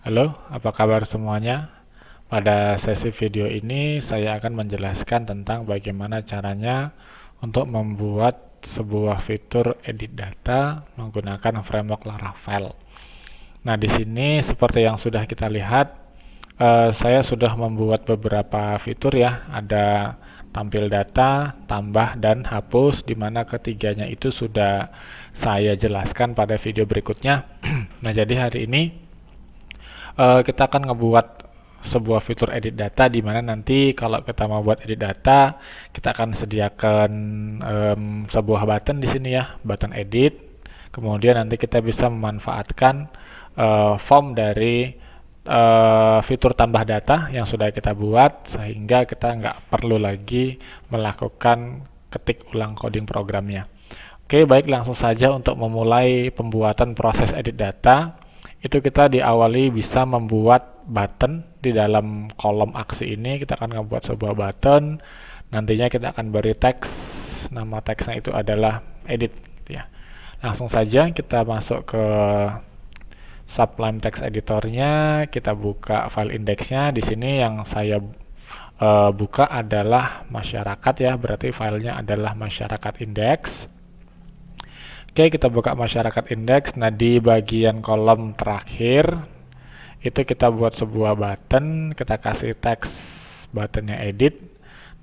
Halo, apa kabar semuanya? Pada sesi video ini saya akan menjelaskan tentang bagaimana caranya untuk membuat sebuah fitur edit data menggunakan framework Laravel. Nah, di sini seperti yang sudah kita lihat, saya sudah membuat beberapa fitur ya. Ada tampil data, tambah, dan hapus, di mana ketiganya itu sudah saya jelaskan pada video berikutnya. Nah, jadi hari ini kita akan ngebuat sebuah fitur edit data di mana nanti kalau kita mau buat edit data, kita akan sediakan sebuah button di sini ya, button edit. Kemudian nanti kita bisa memanfaatkan form dari fitur tambah data yang sudah kita buat sehingga kita nggak perlu lagi melakukan ketik ulang coding programnya. Oke, baik langsung saja untuk memulai pembuatan proses edit data. Itu kita diawali bisa membuat button di dalam kolom aksi ini. Kita akan membuat sebuah button. Nantinya kita akan beri teks. Nama teksnya itu adalah edit. Ya. Langsung saja kita masuk ke Sublime Text Editornya. Kita buka file indexnya. Di sini yang saya buka adalah masyarakat ya. Berarti filenya adalah masyarakat index. Oke, kita buka masyarakat indeks. Nah, di bagian kolom terakhir itu kita buat sebuah button, kita kasih teks buttonnya edit.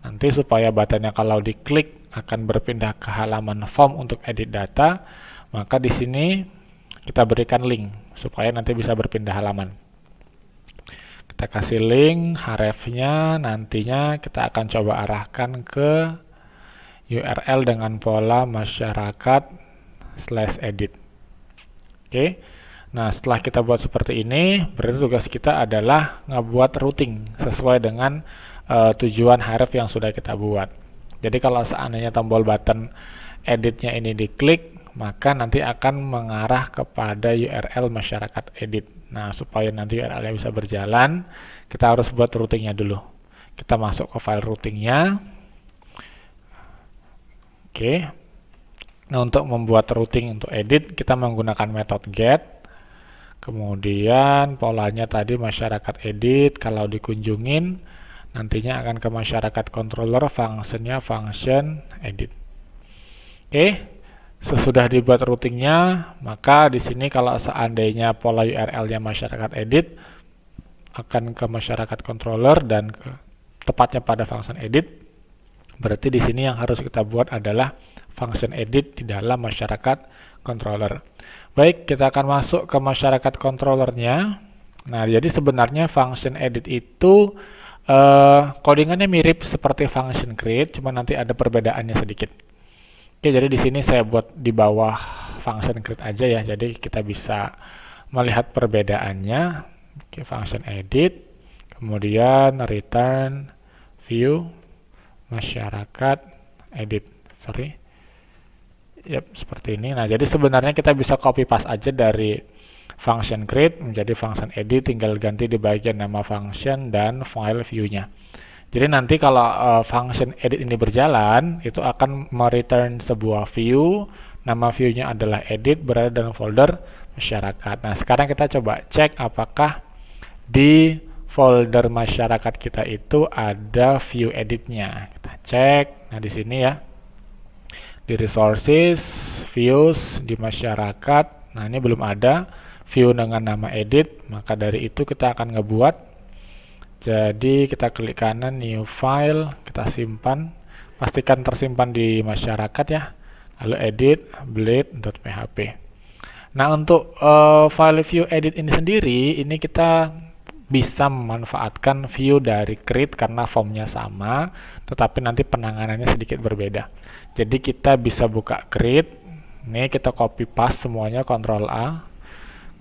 Nanti supaya buttonnya kalau diklik akan berpindah ke halaman form untuk edit data, maka di sini kita berikan link supaya nanti bisa berpindah halaman. Kita kasih link href-nya, nantinya kita akan coba arahkan ke URL dengan pola masyarakat /edit. Oke. Nah, setelah kita buat seperti ini, berarti tugas kita adalah ngebuat routing sesuai dengan tujuan href yang sudah kita buat. Jadi kalau seandainya tombol button editnya ini diklik, maka nanti akan mengarah kepada URL masyarakat edit. Nah, supaya nanti URL-nya bisa berjalan, kita harus buat routingnya dulu. Kita masuk ke file routingnya. Oke. Nah, untuk membuat routing untuk edit, kita menggunakan metode get. Kemudian polanya tadi masyarakat edit, kalau dikunjungin nantinya akan ke masyarakat controller, fungsinya function edit. Oke, sesudah dibuat routingnya, maka di sini kalau seandainya pola URL-nya masyarakat edit akan ke masyarakat controller dan tepatnya pada function edit, berarti di sini yang harus kita buat adalah function edit di dalam masyarakat controller. Baik, kita akan masuk ke masyarakat controllernya. Nah, jadi sebenarnya function edit itu codingannya mirip seperti function create, cuma nanti ada perbedaannya sedikit. Oke, jadi di sini saya buat di bawah function create aja ya, jadi kita bisa melihat perbedaannya. Oke, function edit, kemudian return view masyarakat edit. Sorry. Yap, seperti ini. Nah, jadi sebenarnya kita bisa copy paste aja dari function create menjadi function edit, tinggal ganti di bagian nama function dan file view-nya. Jadi nanti kalau function edit ini berjalan, itu akan mereturn sebuah view, nama view-nya adalah edit, berada dalam folder masyarakat. Nah, sekarang kita coba cek apakah di folder masyarakat kita itu ada view editnya. Kita cek. Nah, di sini ya. Di resources, views, di masyarakat. Nah, ini belum ada view dengan nama edit, maka dari itu kita akan ngebuat. Jadi kita klik kanan new file, kita simpan, pastikan tersimpan di masyarakat ya. Lalu edit blade.php. Nah, untuk file view edit ini sendiri, ini kita bisa memanfaatkan view dari create karena formnya sama, tetapi nanti penanganannya sedikit berbeda. Jadi kita bisa buka create, ini kita copy paste semuanya, Ctrl A,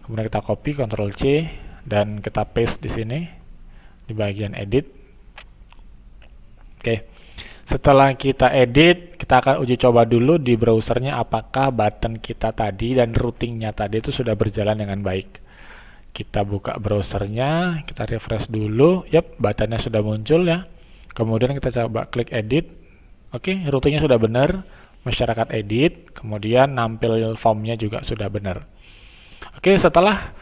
kemudian kita copy, Ctrl C, dan kita paste di sini di bagian edit. Oke, setelah kita edit, kita akan uji coba dulu di browsernya apakah button kita tadi dan routingnya tadi itu sudah berjalan dengan baik. Kita buka browsernya, kita refresh dulu. Yap, buttonnya sudah muncul ya. Kemudian kita coba klik edit. Oke, routingnya sudah benar, masyarakat edit. Kemudian nampil formnya juga sudah benar. Oke, setelah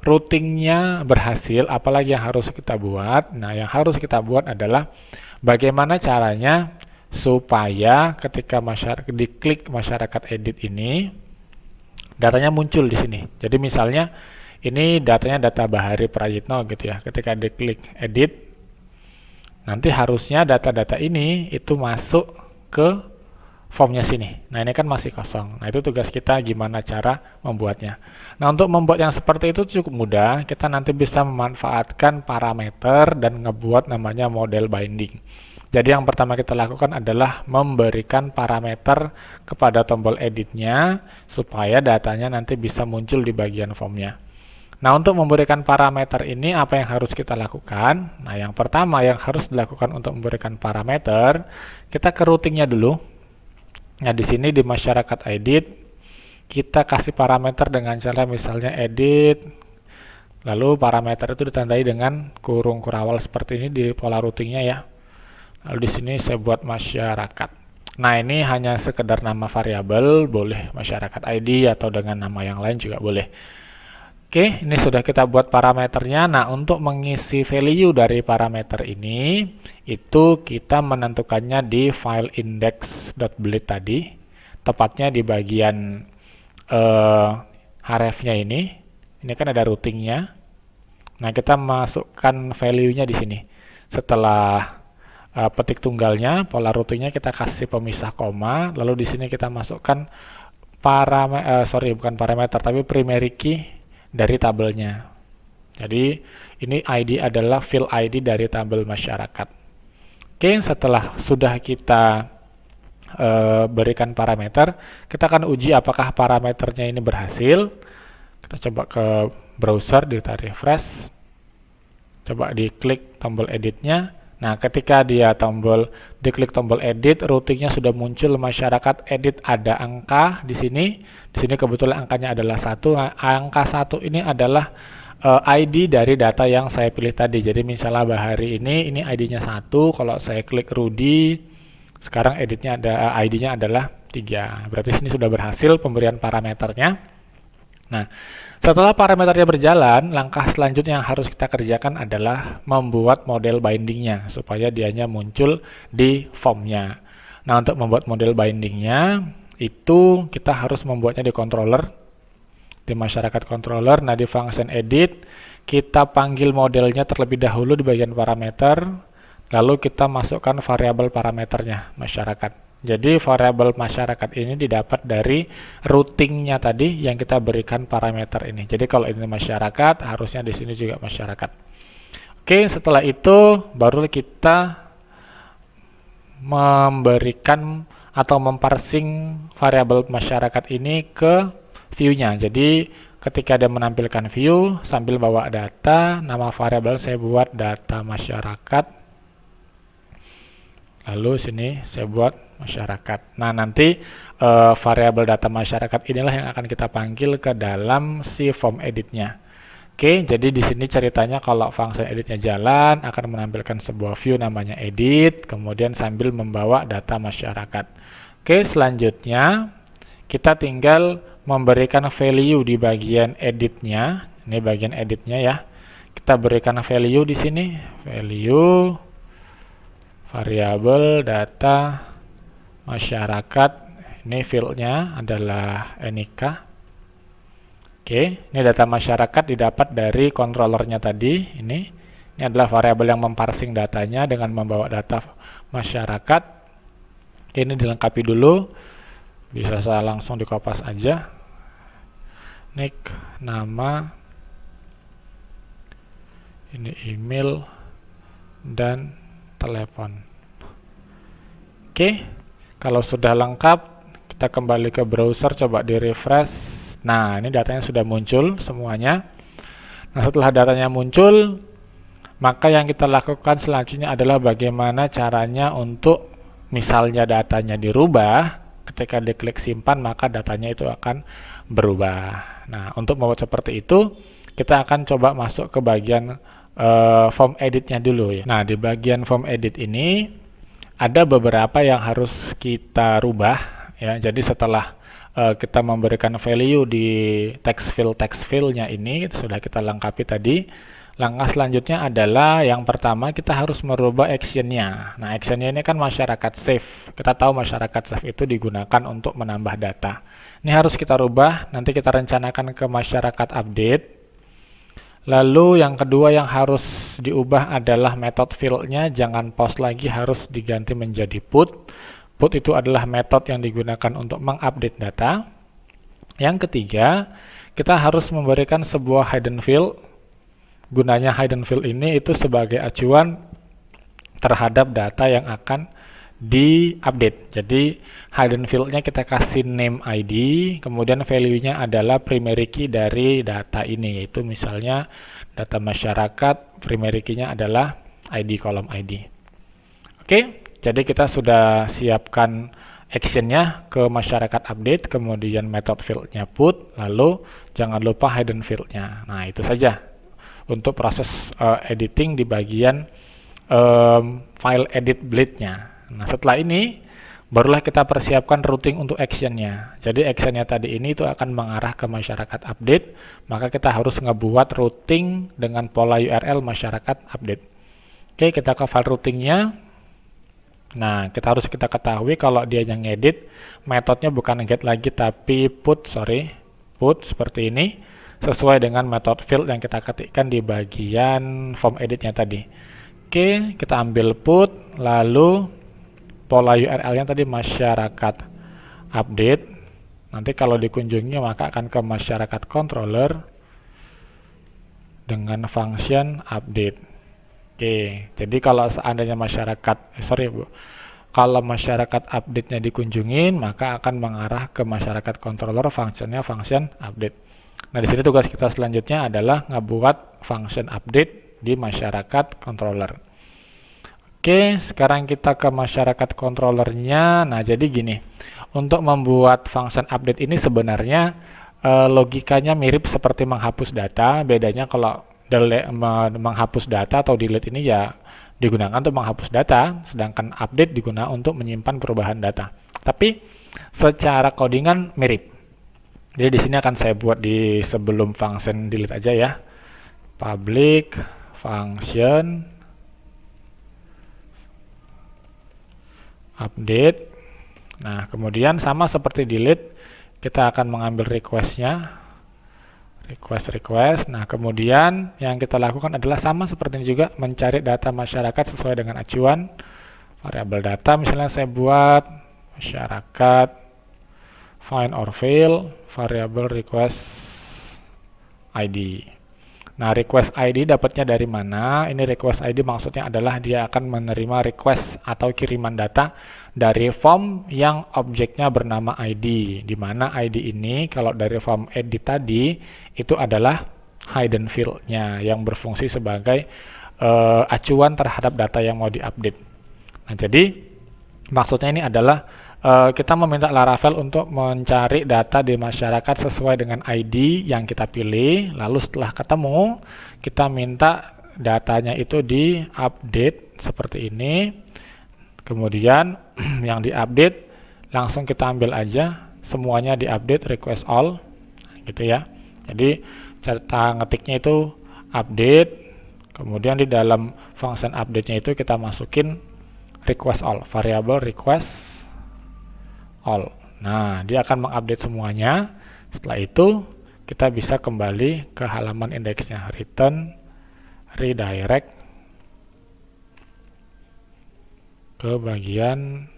routingnya berhasil, apalagi yang harus kita buat? Nah, yang harus kita buat adalah bagaimana caranya supaya ketika diklik masyarakat edit ini, datanya muncul di sini. Jadi misalnya ini datanya data Bahari Prayitno gitu ya. Ketika diklik edit, nanti harusnya data-data ini itu masuk ke formnya sini. Nah, ini kan masih kosong. Nah, itu tugas kita gimana cara membuatnya. Nah, untuk membuat yang seperti itu cukup mudah. Kita nanti bisa memanfaatkan parameter dan ngebuat namanya model binding. Jadi yang pertama kita lakukan adalah memberikan parameter kepada tombol editnya supaya datanya nanti bisa muncul di bagian formnya. Nah, untuk memberikan parameter ini apa yang harus kita lakukan? Nah, yang pertama yang harus dilakukan untuk memberikan parameter, kita ke routingnya dulu. Nah, di sini di masyarakat edit, kita kasih parameter dengan cara misalnya edit, lalu parameter itu ditandai dengan kurung kurawal seperti ini di pola routingnya ya. Lalu di sini saya buat masyarakat. Nah, ini hanya sekedar nama variabel, boleh masyarakat ID atau dengan nama yang lain juga boleh. Oke, ini sudah kita buat parameternya. Nah, untuk mengisi value dari parameter ini, itu kita menentukannya di file index.bleed tadi, tepatnya di bagian href-nya ini. Ini kan ada routingnya. Nah, kita masukkan value-nya di sini. Setelah petik tunggalnya, pola routingnya kita kasih pemisah koma, lalu di sini kita masukkan parameter, tapi primary key dari tabelnya. Jadi ini ID adalah field ID dari tabel masyarakat. Oke, setelah sudah kita berikan parameter, kita akan uji apakah parameternya ini berhasil. Kita coba ke browser, kita refresh, coba diklik tombol editnya. Nah, ketika dia diklik tombol edit, routingnya sudah muncul masyarakat edit, ada angka di sini. Di sini kebetulan angkanya adalah 1. Nah, angka 1 ini adalah ID dari data yang saya pilih tadi. Jadi misalnya Bahari ini ID-nya 1. Kalau saya klik Rudy, sekarang ID-nya adalah 3. Berarti sini sudah berhasil pemberian parameternya. Nah, setelah parameternya berjalan, langkah selanjutnya yang harus kita kerjakan adalah membuat model bindingnya supaya dianya muncul di formnya. Nah, untuk membuat model bindingnya itu kita harus membuatnya di controller, di masyarakat controller. Nah, di function edit kita panggil modelnya terlebih dahulu di bagian parameter, lalu kita masukkan variabel parameternya masyarakat. Jadi variabel masyarakat ini didapat dari routingnya tadi yang kita berikan parameter ini. Jadi kalau ini masyarakat, harusnya di sini juga masyarakat. Oke, setelah itu baru kita memberikan atau memparsing variabel masyarakat ini ke view-nya. Jadi ketika dia menampilkan view sambil bawa data, nama variabel saya buat data masyarakat. Lalu sini saya buat masyarakat. Nah, nanti variabel data masyarakat inilah yang akan kita panggil ke dalam si form editnya. Oke, jadi di sini ceritanya kalau function editnya jalan akan menampilkan sebuah view namanya edit, kemudian sambil membawa data masyarakat. Oke, selanjutnya kita tinggal memberikan value di bagian editnya. Ini bagian editnya ya. Kita berikan value di sini, value variabel data masyarakat. Ini fieldnya adalah NIK. Oke, ini data masyarakat didapat dari controllernya tadi. Ini adalah variabel yang memparsing datanya dengan membawa data masyarakat. Oke, ini dilengkapi dulu. Bisa saya langsung dikopas aja. Nick, nama, ini email, dan telepon. Oke, kalau sudah lengkap, kita kembali ke browser, coba di refresh. Nah, ini datanya sudah muncul semuanya. Nah, setelah datanya muncul, maka yang kita lakukan selanjutnya adalah bagaimana caranya untuk misalnya datanya dirubah, ketika diklik simpan maka datanya itu akan berubah. Nah, untuk membuat seperti itu, kita akan coba masuk ke bagian form editnya dulu ya. Nah, di bagian form edit ini ada beberapa yang harus kita rubah ya. Jadi setelah kita memberikan value di text field-nya ini sudah kita lengkapi tadi. Langkah selanjutnya adalah yang pertama kita harus merubah actionnya. Nah, actionnya ini kan masyarakat save. Kita tahu masyarakat save itu digunakan untuk menambah data. Ini harus kita rubah, nanti kita rencanakan ke masyarakat update. Lalu yang kedua yang harus diubah adalah method field-nya, jangan post lagi, harus diganti menjadi put. Put itu adalah metode yang digunakan untuk mengupdate data. Yang ketiga, kita harus memberikan sebuah hidden field. Gunanya hidden field ini itu sebagai acuan terhadap data yang akan diupdate. Jadi hidden field-nya kita kasih name ID, kemudian value-nya adalah primary key dari data ini, yaitu misalnya data masyarakat, primary key-nya adalah ID, kolom ID. Oke, jadi kita sudah siapkan action-nya ke masyarakat update, kemudian method field-nya put, lalu jangan lupa hidden field-nya. Nah, itu saja untuk proses editing di bagian file edit bleed-nya. Nah, setelah ini barulah kita persiapkan routing untuk action-nya. Jadi action-nya tadi ini itu akan mengarah ke masyarakat update, maka kita harus ngebuat routing dengan pola URL masyarakat update. Oke, kita ke file routing-nya. Nah, kita ketahui kalau dia yang ngedit, metodenya bukan get lagi tapi put seperti ini, sesuai dengan method field yang kita ketikkan di bagian form editnya tadi. Oke, kita ambil put, lalu pola URL-nya tadi masyarakat update. Nanti kalau dikunjungi maka akan ke masyarakat controller dengan function update. Oke, jadi kalau seandainya kalau masyarakat update-nya dikunjungin, maka akan mengarah ke masyarakat controller, function update. Nah, di sini tugas kita selanjutnya adalah ngebuat function update di masyarakat controller. Oke, sekarang kita ke masyarakat controllernya. Nah, jadi gini, untuk membuat function update ini sebenarnya logikanya mirip seperti menghapus data. Bedanya kalau menghapus data atau delete ini ya digunakan untuk menghapus data, sedangkan update digunakan untuk menyimpan perubahan data. Tapi secara codingan mirip. Jadi di sini akan saya buat di sebelum function delete aja ya. Public function update. Nah, kemudian sama seperti delete, kita akan mengambil request-nya. Request. Nah, kemudian yang kita lakukan adalah sama seperti ini juga, mencari data masyarakat sesuai dengan acuan variabel data. Misalnya saya buat masyarakat find or fail variable request ID. Nah, request ID dapatnya dari mana? Ini request ID maksudnya adalah dia akan menerima request atau kiriman data dari form yang objeknya bernama ID. Di mana ID ini kalau dari form edit tadi itu adalah hidden field-nya yang berfungsi sebagai acuan terhadap data yang mau diupdate. Nah, jadi maksudnya ini adalah kita meminta Laravel untuk mencari data di masyarakat sesuai dengan ID yang kita pilih. Lalu setelah ketemu, kita minta datanya itu di-update seperti ini. Kemudian yang di-update langsung kita ambil aja, semuanya di-update request all, gitu ya. Jadi cara ngetiknya itu update, kemudian di dalam function update-nya itu kita masukin request all, variable request all. Nah, dia akan mengupdate semuanya. Setelah itu, kita bisa kembali ke halaman indeksnya, return, redirect ke bagian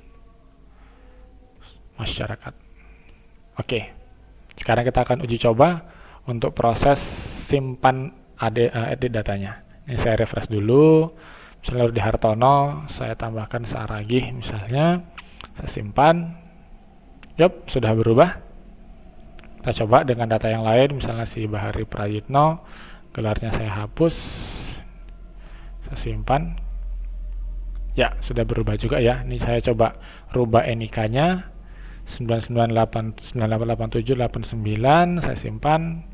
masyarakat. Oke, sekarang kita akan uji coba untuk proses simpan edit datanya. Ini saya refresh dulu. Misalnya di Hartono, saya tambahkan Saragih misalnya, saya simpan. Yup, sudah berubah. Kita coba dengan data yang lain, misalnya si Bahari Prayitno, gelarnya saya hapus, saya simpan. Ya, sudah berubah juga ya. Ini saya coba rubah NIK-nya 9988789, saya simpan.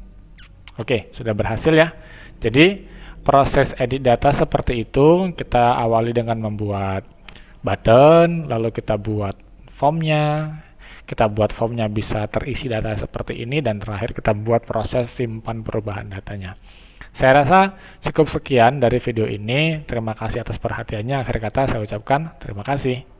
Oke, sudah berhasil ya. Jadi proses edit data seperti itu. Kita awali dengan membuat button, lalu kita buat formnya, kita buat formnya bisa terisi data seperti ini, dan terakhir kita buat proses simpan perubahan datanya. Saya rasa cukup sekian dari video ini. Terima kasih atas perhatiannya. Akhir kata saya ucapkan terima kasih.